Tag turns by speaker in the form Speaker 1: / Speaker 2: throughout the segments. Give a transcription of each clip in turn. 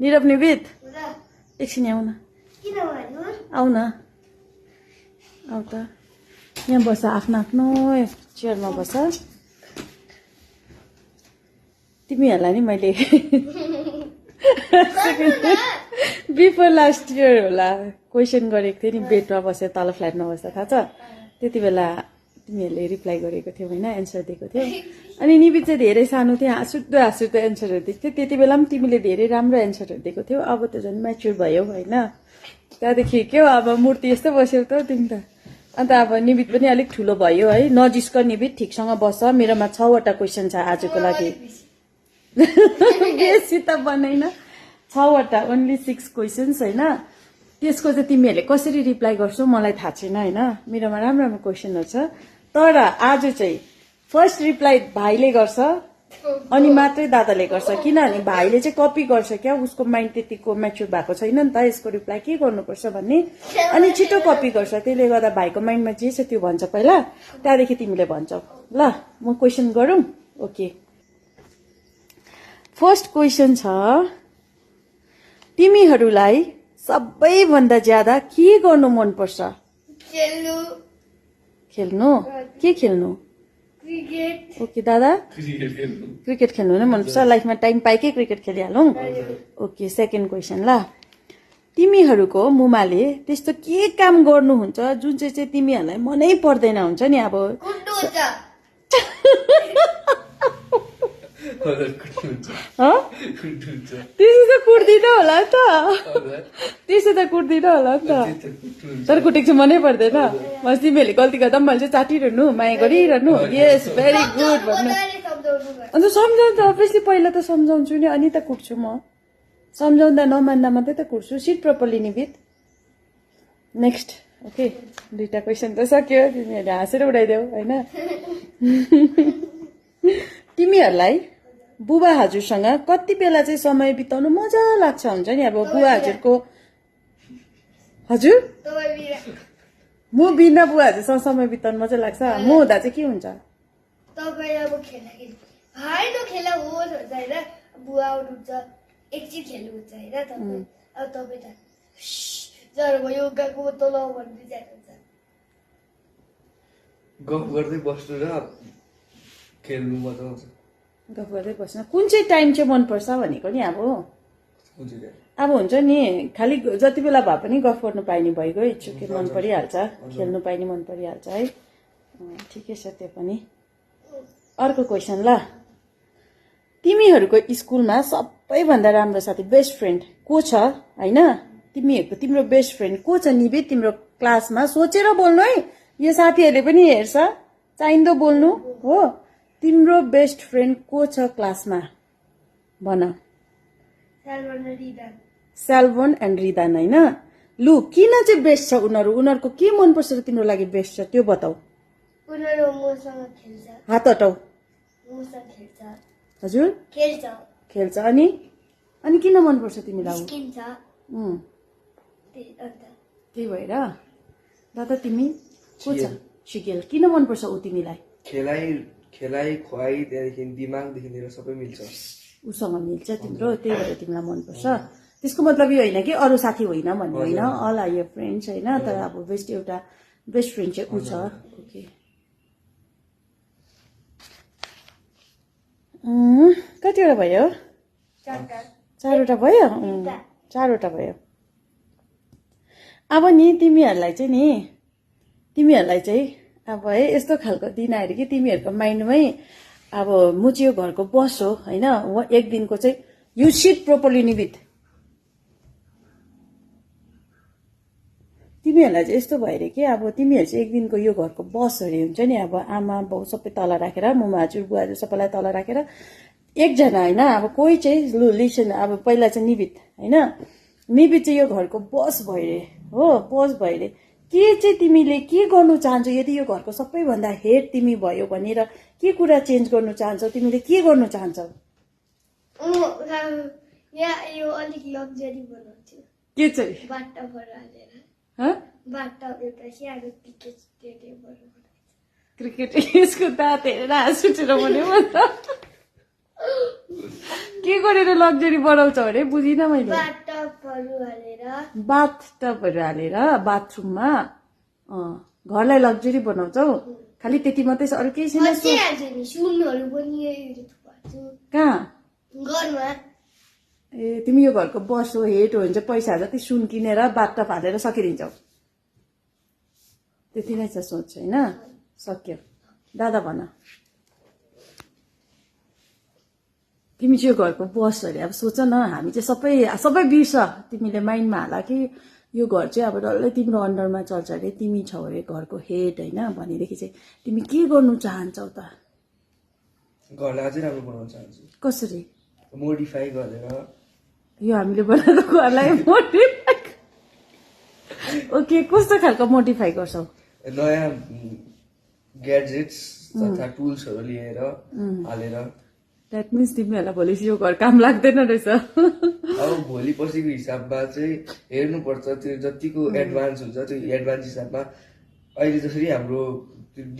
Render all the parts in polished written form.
Speaker 1: निरव निवित एकछिन आऊ न आऊ न आऊ त यहाँ बस आफ्नो आफ्नो चेयरमा बस तिमीहरूलाई नि मैले बिफोर लास्ट इयर होला क्वेसन गरेको थिएँ नि बेडमा बसेर तल फ्ल्याटमा बस्दा थाहा छ त्यति बेला तिमीहरूले रिप्लाई गरेको थियौ होइन एन्सर दिएको थियौ अनि निबित चाहिँ धेरै सानो थियो हाँसुदो एन्सरहरू दिएको थियो त्यति बेला पनि तिमीले धेरै राम्रो एन्सरहरू दिएको थियौ अब त झन् म्याच्योर भयो होइन त्यहाँदेखि के हो अब मूर्ति यस्तो बस्यौ त तिमी त अन्त अब निबित पनि अलिक ठुलो भयो है नजिस्क निबित ठिकसँग बस्छ मेरोमा 6वटा क्वेसन छ आजको लागि बेसी त बनाइन 6वटा ओन्ली 6 क्वेसन्स होइन त्यसको चाहिँ तिमीहरूले कसरी रिप्लाई गर्छौ मलाई थाहा छैन होइन मेरोमा राम्रो राम्रो क्वेसनहरू छ तर आज चाहिँ फर्स्ट रिप्लाई भाइले गर्छ अनि मात्रै दादाले गर्छ किनभने भाइले चाहिँ कपी गर्छ क्या उसको माइन्ड त्यतिको म्याच्योर भएको छैन नि त यसको रिप्लाई के गर्नुपर्छ भन्ने अनि छिटो कपी गर्छ त्यसले गर्दा भाइको माइन्डमा जे छ त्यो भन्छ पहिला त्यहाँदेखि तिमीले भन्छौ ल म क्वेसन गरौँ ओके फर्स्ट क्वेसन छ तिमीहरूलाई सबैभन्दा ज्यादा के गर्नु मनपर्छ खेल्नु के खेल्नु ओके दादा क्रिकेट खेल्नु नै मनपर्छ लाइफमा टाइम पाएकै क्रिकेट खेलिहालौँ ओके सेकेन्ड क्वेसन ल तिमीहरूको मुमाले त्यस्तो के काम गर्नुहुन्छ जुन चाहिँ तिमीहरूलाई मनै पर्दैन हुन्छ नि अब त्यसो त कुट्दिन होला नि त त्यसो त कुट्दिन होला नि त तर कुटेको चाहिँ मनै पर्दैन बस तिमीहरूले गल्ती गर्दा पनि मैले चाहिँ चाटिरहनु माया गरिरहनु यस भेरी गुड भन्नु अन्त सम्झाउनु त अभियसली पहिला त सम्झाउँछु नि अनि त कुट्छु म सम्झाउँदा नमान्दा मात्रै त कुट्छु सिट प्रपरली निबित नेक्स्ट ओके 2टा क्वेसन त सक्यो तिमीहरूले हाँसेर उडाइदेऊ होइन तिमीहरूलाई बुबा हजुरसँग कति बेला चाहिँ समय बिताउनु मजा लाग्छ हुन्छ नि अब बुबा हजुरको हजुर म बिना बुबा हजुरसँग समय बिताउनु मजा लाग्छ म हुँदा चाहिँ के हुन्छ
Speaker 2: गफ गर्दै बस्नु र खेल्नु मजा आउँछ
Speaker 1: गफ गर्दै बस्न कुन चाहिँ टाइम चाहिँ मनपर्छ भनेको नि अब हुन्छ नि खालि जति बेला भए पनि गफ गर्नु पाइने भइगयो इच्छुके मन परिहाल्छ खेल्नु पाइने मन परिहाल्छ है ठिकै छ त्यो पनि अर्को क्वेसन ल तिमीहरूको स्कुलमा सबैभन्दा राम्रो साथी बेस्ट फ्रेन्ड को छ होइन तिम्रो बेस्ट फ्रेन्ड को छ निबित तिम्रो क्लासमा सोचेर बोल्नु है यो साथीहरूले पनि हेर्छ चाहिँदो बोल्नु हो तिम्रो बेस्ट फ्रेन्ड को छ क्लासमा भन सेल्भन एन्ड रिदान होइन लु किन चाहिँ बेस्ट छ उनीहरूको के मनपर्छ र तिम्रो लागि बेस्ट छ त्यो बताऊ हात हटाऊ हजुर खेल्छ अनि किन मनपर्छ तिमीलाई त्यही भएर दादा तिमी को छ सिकेल किन मनपर्छ ऊ तिमीलाई
Speaker 2: खेलाइ खुवाइ त्यहाँदेखि दिमागदेखि लिएर सबै मिल्छ
Speaker 1: उसँग मिल्छ तिम्रो त्यही भएर तिमीलाई मनपर्छ त्यसको मतलब यो होइन कि अरू साथी होइन भन्ने होइन अल आर योर फ्रेन्ड्स होइन तर अब एउटा बेस्ट फ्रेन्ड चाहिँ ऊ छ ओके कतिवटा भयो 4वटा भयो 4वटा भयो अब नि तिमीहरूलाई चाहिँ अब है यस्तो खालको दिन आएर कि तिमीहरूको माइन्डमै अब म चाहिँ यो घरको बस हो होइन एक दिनको चाहिँ यु सिट प्रोपरली निबित तिमीहरूलाई चाहिँ यस्तो भयो अरे कि अब तिमीहरू चाहिँ एक दिनको यो घरको बसहरू हुन्छ नि अब आमा बाउ सबै तल राखेर मुमा हजुर बुवा हजुर सबैलाई तल राखेर एकजना होइन अब कोही चाहिँ लु लिसन अब पहिला चाहिँ निबित होइन निबित चाहिँ यो घरको बस भयो अरे हो बस भयो अरे के चाहिँ तिमीले के गर्नु चाहन्छौ यदि यो घरको सबैभन्दा हेड तिमी भयो भनेर के कुरा चेन्ज गर्नु चाहन्छौ तिमीले के गर्नु चाहन्छौ के चाहिँ क्रिकेट यसको दाँत हेरेर हाँस उठेर भन्यो के गरेर लग्जरी बनाउँछ अरे बुझिनँ मैले
Speaker 3: बाथटबहरू हालेर
Speaker 1: बाथटबहरू हालेर बाथरुममा घरलाई लग्जरी बनाउँछौ खालि त्यति मात्रै छ अरू केही छैन
Speaker 3: खसी हाल्छु नि सुनहरू पनि यही थुपार्छु
Speaker 1: कहाँ
Speaker 3: घरमा
Speaker 1: ए तिमी यो घरको बस हो हेड हो भने चाहिँ पैसा जति सुन किनेर बाथटब हालेर सकिदिन्छौ त्यति नै छ सोच होइन सक्यो दादा भन तिमी चाहिँ यो घरको बस अरे अब सोच न हामी चाहिँ सबै बिर्स तिमीले माइन्डमा हाल कि यो घर चाहिँ अब डल्लै तिम्रो अन्डरमा चल्छ अरे तिमी छौ अरे घरको हेड होइन भनेदेखि चाहिँ तिमी के गर्नु चाहन्छौ त
Speaker 2: घरलाई अझै राम्रो बनाउन चाहन्छु
Speaker 1: कसरी
Speaker 2: मोडिफाई गरेर
Speaker 1: यो हामीले बनाएको घरलाई मोडिफाई ओके कस्तो खालको मोडिफाई गर्छौ
Speaker 2: नयाँ ग्याजेट्स तथा टुल्सहरू लिएर हालेर
Speaker 1: द्याट मिन्स तिमीहरूलाई भोलि यो घर काम लाग्दैन रहेछ
Speaker 2: अब भोलि पर्सिको हिसाबमा चाहिँ हेर्नुपर्छ त्यो जतिको एडभान्स हुन्छ त्यो एडभान्स हिसाबमा अहिले जसरी हाम्रो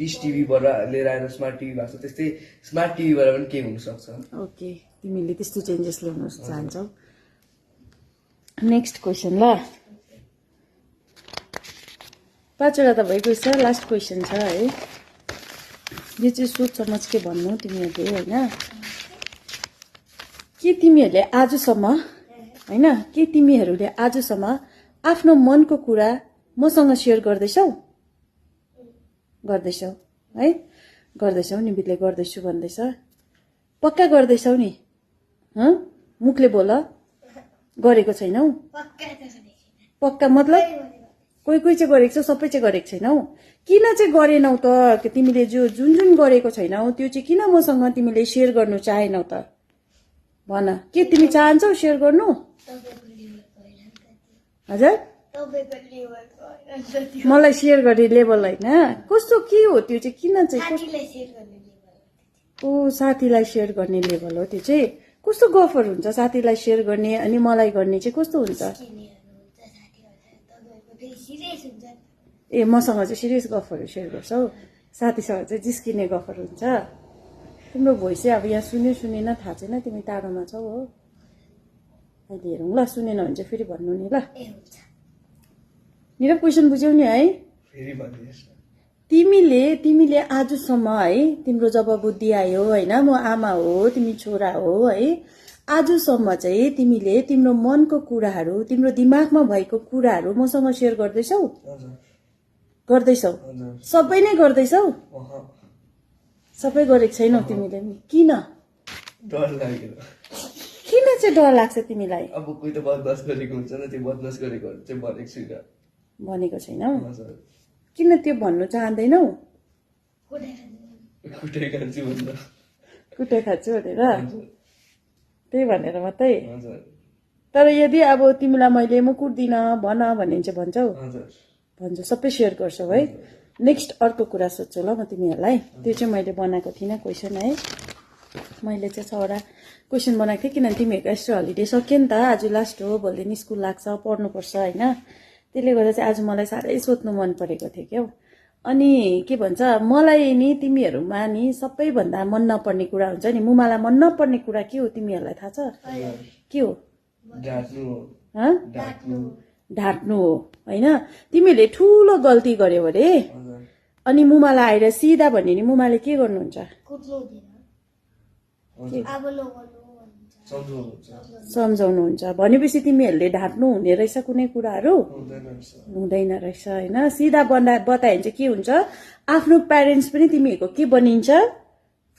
Speaker 2: डिस टिभीबाट लिएर आएर स्मार्ट टिभी भएको छ त्यस्तै स्मार्ट टिभीबाट पनि केही हुनसक्छ
Speaker 1: ओके तिमीले त्यस्तो चेन्जेस ल्याउन चाहन्छौ नेक्स्ट क्वेसन ल 5 वटा त भइगएछ लास्ट क्वेसन छ है यो चाहिँ सोच समझ के भन्नु तिमीहरूले होइन के तिमीहरूले आजसम्म आफ्नो मनको कुरा मसँग सेयर गर्दैछौ है गर्दैछौ नि बितले गर्दैछु भन्दैछ पक्का गर्दैछौ नि मुखले बोल गरेको छैनौ पक्का मतलब कोही चाहिँ गरेको छौ सबै चाहिँ गरेको छैनौ किन चाहिँ गरेनौ त तिमीले जुन गरेको छैनौ त्यो चाहिँ किन मसँग तिमीले सेयर गर्नु चाहेनौ त भन के तिमी चाहन्छौ सेयर गर्नु हजुर मलाई सेयर गर्ने लेभल होइन कस्तो के हो त्यो चाहिँ किन चाहिँ ओ साथीलाई सेयर गर्ने लेभल हो त्यो चाहिँ कस्तो गफर हुन्छ साथीलाई सेयर गर्ने अनि मलाई गर्ने चाहिँ कस्तो हुन्छ ए मसँग चाहिँ सिरियस गफहरू सेयर गर्छौ साथीसँग चाहिँ जिस्किने गफर हुन्छ तिम्रो भोइस चाहिँ अब यहाँ सुनेन थाहा छैन तिमी टाढोमा छौ हो अहिले हेरौँ ल सुनेन भने चाहिँ फेरि भन्नु नि ल मेरो क्वेसन बुझ्यौ नि है तिमीले आजसम्म है तिम्रो जब बुद्धि आयो होइन म आमा हो तिमी छोरा हो है आजसम्म चाहिँ तिमीले तिम्रो मनको कुराहरू तिम्रो दिमागमा भएको कुराहरू मसँग सेयर गर्दैछौ सबै नै गर्दैछौ सबै गरेको छैनौ तिमीले किन
Speaker 2: डर लाग्यो
Speaker 1: किन चाहिँ डर लाग्छ तिमीलाई
Speaker 2: अब कोही त बदमास गरेको हुन्छ नि त्यो बदमास गरेकोहरू चाहिँ भनेको छुइनँ
Speaker 1: भनेको छैनौ किन त्यो भन्नु चाहँदैनौ
Speaker 2: कुटाइ खान्छु भनेर
Speaker 1: कुटाइ खान्छु भनेर त्यही भनेर मात्रै तर यदि अब तिमीलाई मैले म कुट्दिनँ भन भने चाहिँ भन्छौ भन्छौ सबै सेयर गर्छौ है नेक्स्ट अर्को कुरा सोध्छु ल म तिमीहरूलाई त्यो चाहिँ मैले बनाएको थिइनँ क्वेसन है मैले चाहिँ 6 वटा क्वेसन बनाएको थिएँ किनभने तिमीहरूको एक्स्ट्रा हलिडे सक्यो नि त आज लास्ट हो भोलिदेखि स्कुल लाग्छ पढ्नुपर्छ होइन त्यसले गर्दा चाहिँ आज मलाई साह्रै सोध्नु मन परेको थियो क्या अनि के भन्छ मलाई नि तिमीहरूमा नि सबैभन्दा मन नपर्ने कुरा हुन्छ नि मुमालाई मन नपर्ने कुरा के हो तिमीहरूलाई थाहा छ के हो ढाँट्नु हो होइन तिमीहरूले ठुलो गल्ती गर्यौ अरे अनि मुमालाई आएर सिधा भन्यो नि मुमाले के गर्नुहुन्छ सम्झाउनुहुन्छ भनेपछि तिमीहरूले ढाँट्नु हुने रहेछ कुनै कुराहरू हुँदैन रहेछ होइन सिधा बतायो भने चाहिँ के हुन्छ आफ्नो प्यारेन्ट्स पनि तिमीहरूको के बनिन्छ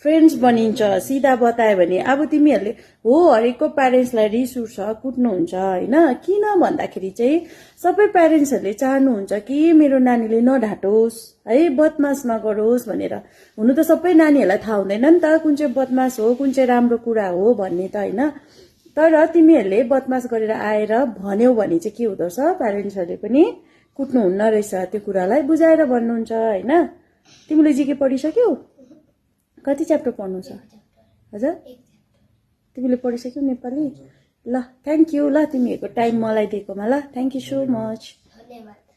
Speaker 1: फ्रेन्ड्स बनिन्छ सिधा बतायो भने अब तिमीहरूले हो हरेकको प्यारेन्ट्सलाई रिस उठ्छ कुट्नुहुन्छ होइन किन भन्दाखेरि चाहिँ सबै प्यारेन्ट्सहरूले चाहनुहुन्छ कि मेरो नानीले नढाँटोस् है बदमास नगरोस् भनेर हुनु त सबै नानीहरूलाई थाहा हुँदैन नि त कुन चाहिँ बदमास हो कुन चाहिँ राम्रो कुरा हो भन्ने त होइन तर तिमीहरूले बदमास गरेर आएर भन्यौ भने चाहिँ के हुँदो रहेछ प्यारेन्ट्सहरूले पनि कुट्नुहुन्न रहेछ त्यो कुरालाई बुझाएर भन्नुहुन्छ होइन तिमीले जिके पढिसक्यौ कति च्याप्टर पढ्नु छ हजुर तिमीले पढिसक्यौ नेपाली ल थ्याङ्क यू ल तिमीहरूको टाइम मलाई दिएकोमा ल थ्याङ्क यू सो मच
Speaker 3: धन्यवाद